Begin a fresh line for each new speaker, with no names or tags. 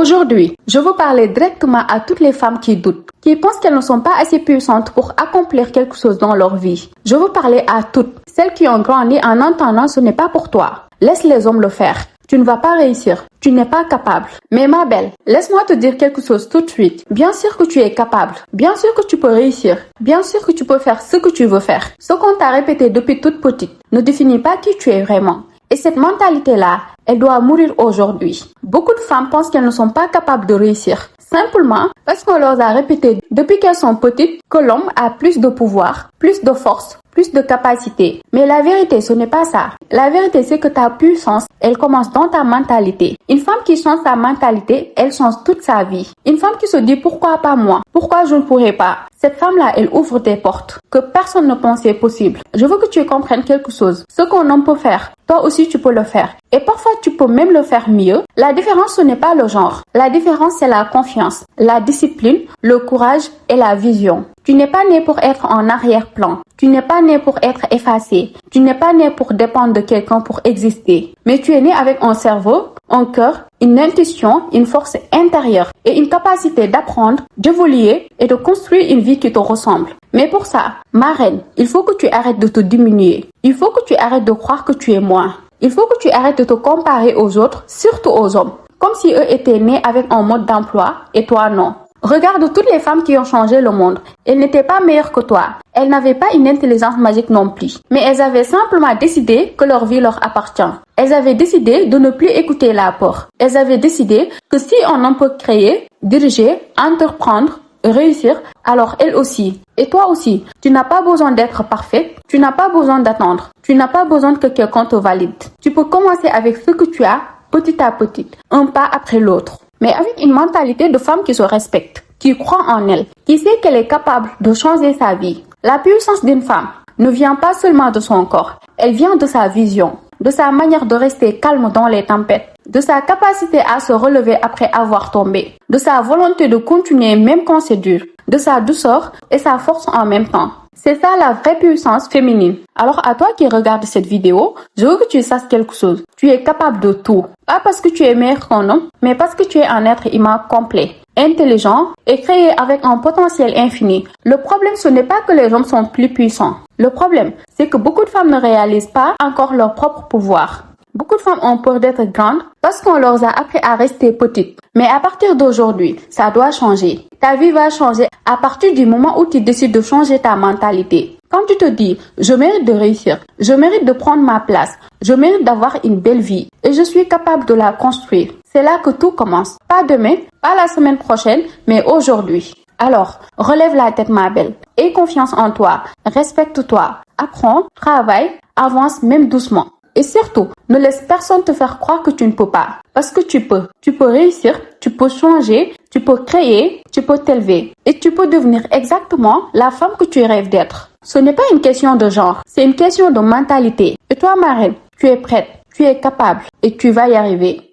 Aujourd'hui, je veux parler directement à toutes les femmes qui doutent, qui pensent qu'elles ne sont pas assez puissantes pour accomplir quelque chose dans leur vie. Je veux parler à toutes, celles qui ont grandi en entendant ce n'est pas pour toi. Laisse les hommes le faire. Tu ne vas pas réussir. Tu n'es pas capable. Mais ma belle, laisse-moi te dire quelque chose tout de suite. Bien sûr que tu es capable. Bien sûr que tu peux réussir. Bien sûr que tu peux faire ce que tu veux faire. Ce qu'on t'a répété depuis toute petite ne définit pas qui tu es vraiment. Et cette mentalité-là, elle doit mourir aujourd'hui. Beaucoup de femmes pensent qu'elles ne sont pas capables de réussir. Simplement parce qu'on leur a répété depuis qu'elles sont petites que l'homme a plus de pouvoir, plus de force, plus de capacité. Mais la vérité, ce n'est pas ça. La vérité, c'est que ta puissance, elle commence dans ta mentalité. Une femme qui change sa mentalité, elle change toute sa vie. Une femme qui se dit pourquoi pas moi? Pourquoi je ne pourrais pas? Cette femme-là, elle ouvre des portes que personne ne pensait possible. Je veux que tu comprennes quelque chose. Ce qu'un homme peut faire, toi aussi tu peux le faire. Et parfois tu peux même le faire mieux. La différence, ce n'est pas le genre. La différence, c'est la confiance, la discipline, le courage et la vision. Tu n'es pas né pour être en arrière-plan. Tu n'es pas né pour être effacé. Tu n'es pas né pour dépendre de quelqu'un pour exister. Mais tu es né avec un cerveau, un cœur, une intuition, une force intérieure et une capacité d'apprendre, d'évoluer et de construire une vie qui te ressemble. Mais pour ça, ma reine, il faut que tu arrêtes de te diminuer. Il faut que tu arrêtes de croire que tu es moins. Il faut que tu arrêtes de te comparer aux autres, surtout aux hommes, comme si eux étaient nés avec un mode d'emploi et toi non. Regarde toutes les femmes qui ont changé le monde. Elles n'étaient pas meilleures que toi. Elles n'avaient pas une intelligence magique non plus. Mais elles avaient simplement décidé que leur vie leur appartient. Elles avaient décidé de ne plus écouter la peur. Elles avaient décidé que si on en peut créer, diriger, entreprendre, réussir, alors elles aussi. Et toi aussi, tu n'as pas besoin d'être parfaite. Tu n'as pas besoin d'attendre. Tu n'as pas besoin que quelqu'un te valide. Tu peux commencer avec ce que tu as, petit à petit, un pas après l'autre. Mais avec une mentalité de femme qui se respecte, qui croit en elle, qui sait qu'elle est capable de changer sa vie. La puissance d'une femme ne vient pas seulement de son corps, elle vient de sa vision, de sa manière de rester calme dans les tempêtes, de sa capacité à se relever après avoir tombé, de sa volonté de continuer même quand c'est dur, de sa douceur et sa force en même temps. C'est ça la vraie puissance féminine. Alors à toi qui regardes cette vidéo, je veux que tu saches quelque chose. Tu es capable de tout. Pas parce que tu es meilleur qu'un homme, mais parce que tu es un être humain complet, intelligent et créé avec un potentiel infini. Le problème, ce n'est pas que les hommes sont plus puissants. Le problème, c'est que beaucoup de femmes ne réalisent pas encore leur propre pouvoir. Beaucoup de femmes ont peur d'être grandes parce qu'on leur a appris à rester petites. Mais à partir d'aujourd'hui, ça doit changer. Ta vie va changer à partir du moment où tu décides de changer ta mentalité. Quand tu te dis, je mérite de réussir, je mérite de prendre ma place, je mérite d'avoir une belle vie et je suis capable de la construire. C'est là que tout commence. Pas demain, pas la semaine prochaine, mais aujourd'hui. Alors, relève la tête ma belle. Aie confiance en toi. Respecte-toi. Apprends, travaille, avance même doucement. Et surtout, ne laisse personne te faire croire que tu ne peux pas. Parce que tu peux. Tu peux réussir, tu peux changer, tu peux créer, tu peux t'élever. Et tu peux devenir exactement la femme que tu rêves d'être. Ce n'est pas une question de genre, c'est une question de mentalité. Et toi, ma reine, tu es prête, tu es capable et tu vas y arriver.